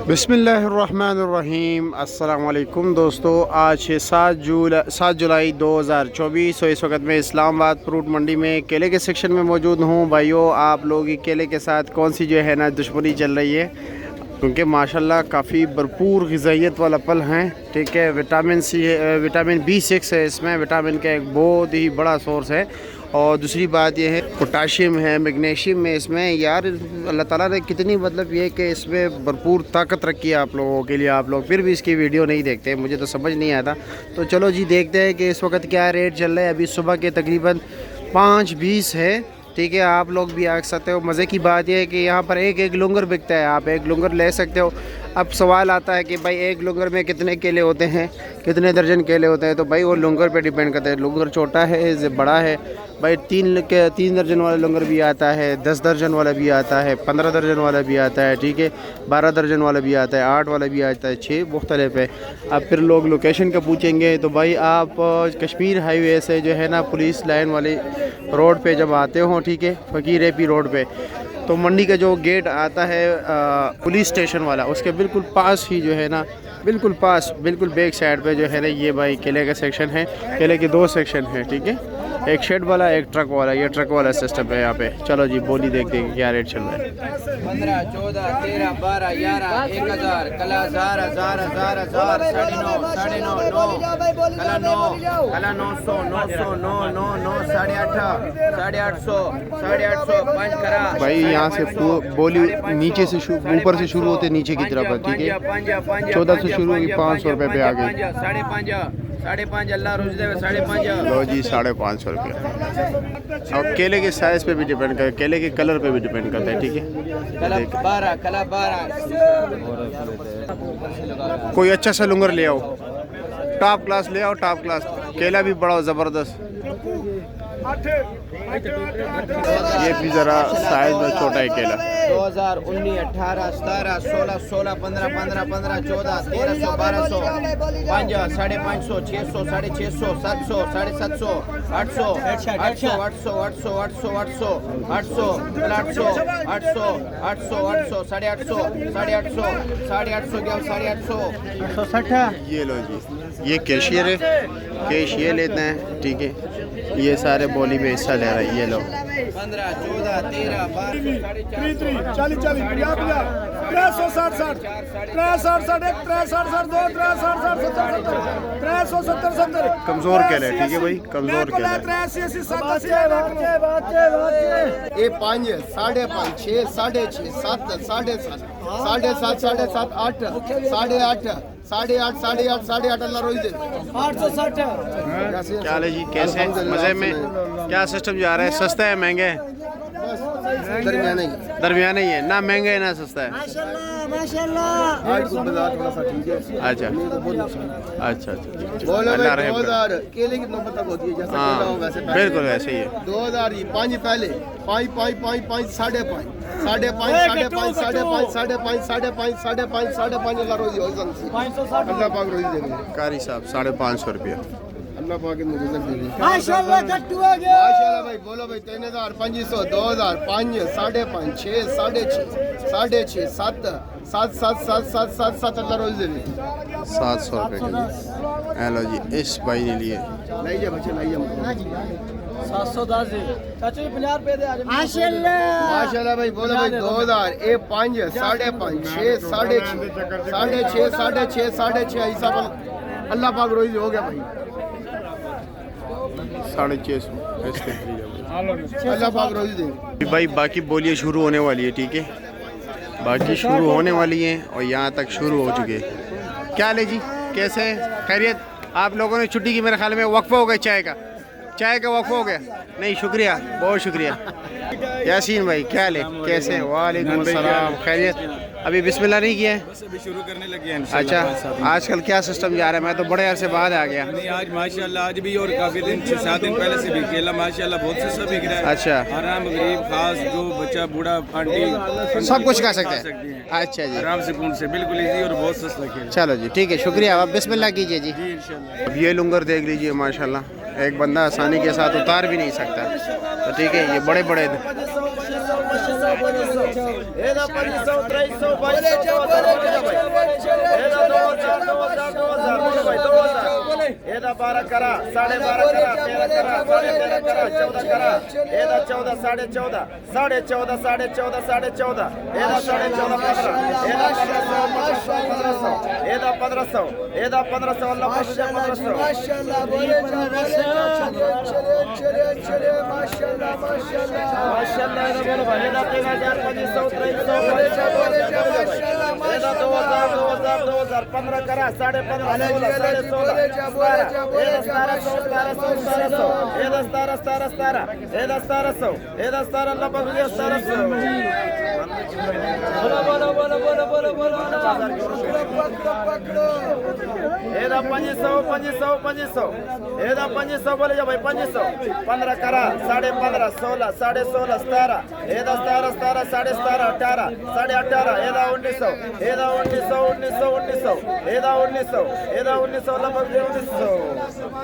बिस्मिल्लाहिर्रहमानिर्रहीम। अस्सलाम वालेकुम दोस्तों, आज है 7 जुलाई 2024। इस वक्त मैं इस्लामाबाद फ्रूट मंडी में केले के सेक्शन में मौजूद हूँ। भाइयों, आप लोगों की केले के साथ कौन सी जो है ना दुश्मनी चल रही है, क्योंकि माशाल्लाह काफ़ी भरपूर ग़िज़ाइयत वाला फल हैं। ठीक है, विटामिन सी है, विटामिन B6 है इसमें, विटामिन का एक बहुत ही बड़ा सोर्स है। और दूसरी बात यह है पोटाशियम है, मैग्नीशियम है इसमें। यार अल्लाह ताला ने कितनी मतलब ये कि इसमें भरपूर ताकत रखी है आप लोगों के लिए। आप लोग फिर भी इसकी वीडियो नहीं देखते, मुझे तो समझ नहीं आता। तो चलो जी देखते हैं कि इस वक्त क्या रेट चल रहा है। अभी सुबह के तकरीबन 5:20 है। ठीक है, आप लोग भी आ सकते हो। मज़े की बात यह है कि यहाँ पर एक लुंगर बिकता है, आप एक लुंगर ले सकते हो। अब सवाल आता है कि भाई एक लुंगर में कितने केले होते हैं, कितने दर्जन केले होते हैं। तो भाई वो लुंगर पे डिपेंड करता है, लुंगर छोटा है बड़ा है। भाई 3 दर्जन वाला लुंगर भी आता है, 10 दर्जन वाला भी आता है, 15 दर्जन वाला भी आता है। ठीक है, 12 दर्जन वाला भी आता है, 8 वाला भी आता है, 6 मुख्तलिफ है। अब फिर लोग लोकेशन का पूछेंगे तो भाई आप कश्मीर हाईवे से जो है ना पुलिस लाइन वाली रोड पे जब आते हो, ठीक है, फ़कीर एपी रोड पे, तो मंडी का जो गेट आता है पुलिस स्टेशन वाला, उसके बिल्कुल पास ही जो है ना, बिल्कुल पास, बिल्कुल बैक साइड पे जो है ना, ये भाई केले का सेक्शन है। केले के 2 सेक्शन हैं। ठीक है, एक शेड वाला, एक ट्रक वाला। ये ट्रक वाला सिस्टम है यहाँ पे। चलो जी बोली देखते हैं क्या रेट चल रहा है। 15, 14, 13, 12, 11, 1000, कला 1000, 1000, 1000, 1000, 950, 950, 9, कला 9, कला 900, 900, 9, 9, 9, 850, 850, 850, 5 करा। भाई यहाँ से बोली नीचे से ऊपर से शुरू होते नीचे की तरफ है। ठीक है, 14 से शुरू होगी, 500 रुपये पे आ गई। 5.5 अल्लाह रोज देवे 5.5। लो जी 550 रुपये। और केले के साइज़ पे भी डिपेंड करता है, केले के कलर पे भी डिपेंड करता है। ठीक है, कला 12, कला 12। कोई अच्छा सा लुंगर ले आओ, टॉप क्लास ले आओ, टॉप क्लास। केला भी बड़ा ज़बरदस्त। ये भी ज़रा साइज में छोटा है केला। 2000, 19, 18, 17, 16, 16, 15, 15, 15, 14, 1300, 1200, 5, 550, 600, 650, 700, 750, 800, 800, 800, 800, 800, 800, 800, 800, 800, 800, 800, 850, 850, 850 क्या 850, 860। ये लो जी, ये कैशियर है, कैश ये लेते हैं। ठीक है, ये सारे बोली में हिस्सा ले रहा है। ये लो 15, 14, 13, 12, 40, 40, 50, 360, 360, 370, कमज़ोर केले। ठीक है भाई, कमज़ोर केले। ये 5, 5.5, 6, 6.5, 7, 7.5, 7.5, 7.5, 8, 8.5, 8.5, 8.5, 8.5 अल्लाह रोज दे 860। क्या ले जी, कैसे मज़े में क्या सिस्टम जा रहा है? सस्ता है महंगा है? दरमियाना ही दरमियाना ही है, ना महंगा है ना सस्ता है। आज को बाजार थोड़ा सा ठीक है। अच्छा अच्छा। बोलो अल्लाह भाई, रहम करे। 2000 केले की नौबत तक होती है, जैसा हाँ, केला हो वैसे पैसे। बिल्कुल वैसे ही है। 2000 ही 5 पहले 5, 5, 5, 5, 5.5, 5.5, 5.5, 5.5, 5.5, 5.5, 5.5 अल्लाह रोजी हो जाती है। अल्लाह पाक रोजी देंगे। कारी साहब 550 रुपये। अल्लाह पाक ने रिज़्क़ देंगे। माशाल्लाह कट्टू आ गया। माशाल्लाह भाई, बोलो भाई 3000, 2500, 2000, 5, 5.5, 6, 6.5, 7, 7, 7, 7, 7, 7, 7 अल्लाह रोज देंगे। 700 रुपये के लिए। हेलो जी, इस भाई ने लिए लाइए बच्चे, लाइए 710 चाचू 50 रुपए दे आ। माशाल्लाह भाई, बोलो भाई 2000, ये 5, 5.5, 6, 6.5, 6.5, 6.5, 6.5 हिसाब अल्लाह पाक रोज हो गया भाई। 650 अल्लाह पाक रोज देंगे भाई। बाकी बोलियाँ शुरू होने वाली है। ठीक है, बाकी शुरू होने वाली हैं और यहाँ तक शुरू हो चुके हैं। क्या ले जी, कैसे खैरियत? आप लोगों ने छुट्टी की मेरे ख्याल में वक्फा हो गया, चाय का वक्फा हो गया। नहीं, शुक्रिया, बहुत शुक्रिया। यासीन भाई क्या ले, कैसे? वालेकुम अस्सलाम, खैरियत? अभी बिस्मिल्लाह नहीं किया है? बस अभी शुरू करने लगे हैं। अच्छा, आजकल क्या सिस्टम जा रहा है? मैं तो बड़े अरसे बाद आ गया। नहीं, आज माशाल्लाह आज भी और काफ़ी दिन 6-7 दिन पहले से भी केला माशाल्लाह बहुत सस्ता बिक रहा है। अच्छा, आराम गरीब खास जो बच्चा बूढ़ा आंटी सब कुछ खा सकते हैं। अच्छा जी, आराम से पूर्ण से बिल्कुल इजी और बहुत सस्ता केला। चलो जी ठीक है, शुक्रिया। आप बिस्मिल्लाह कीजिए जी। जी इंशाल्लाह। अब ये लुंगर देख लीजिए, माशाल्लाह एक बंदा आसानी के साथ उतार भी नहीं सकता। तो ठीक है, ये बड़े बड़े ਇਹਦਾ 500 300 ਇਹਦਾ 2000 ਭਾਈ 2000 ਇਹਦਾ 12 ਕਰਾ 12.5 ਕਰਾ 13 ਕਰਾ 13.5 ਕਰਾ 14 ਕਰਾ ਇਹਦਾ 14 14.5 14.5 14.5 ਇਹਦਾ 14.5 ਇਹਦਾ 1500 ਇਹਦਾ 1500 ਇਹਦਾ 1500 ਅੱਲਾ 1500 माशाल्लाह बोले जा चले माशाल्लाह माशाल्लाह ਇਹਦਾ ਬੋਲੋ ਭਾਈ ਇਹਦਾ 3500 300 ਇਹਦਾ 2000 15 ਕਰਾ 15.5 16 ਇਹਦਾ 1700 ਇਹਦਾ 1700 ਇਹਦਾ 1700 ਇਹਦਾ 17 ਅੱਲਾ 1700 ਇਹਦਾ 500 ਇਹਦਾ 500 बोले जा भाई 500 15 करा 15.5 16 16.5 17 ਇਹਦਾ 17 17 17.5 18 18.5 ਇਹਦਾ 1900 ਇਹਦਾ 1900 ਇਹਦਾ 1900 ਅੱਲਾ 1900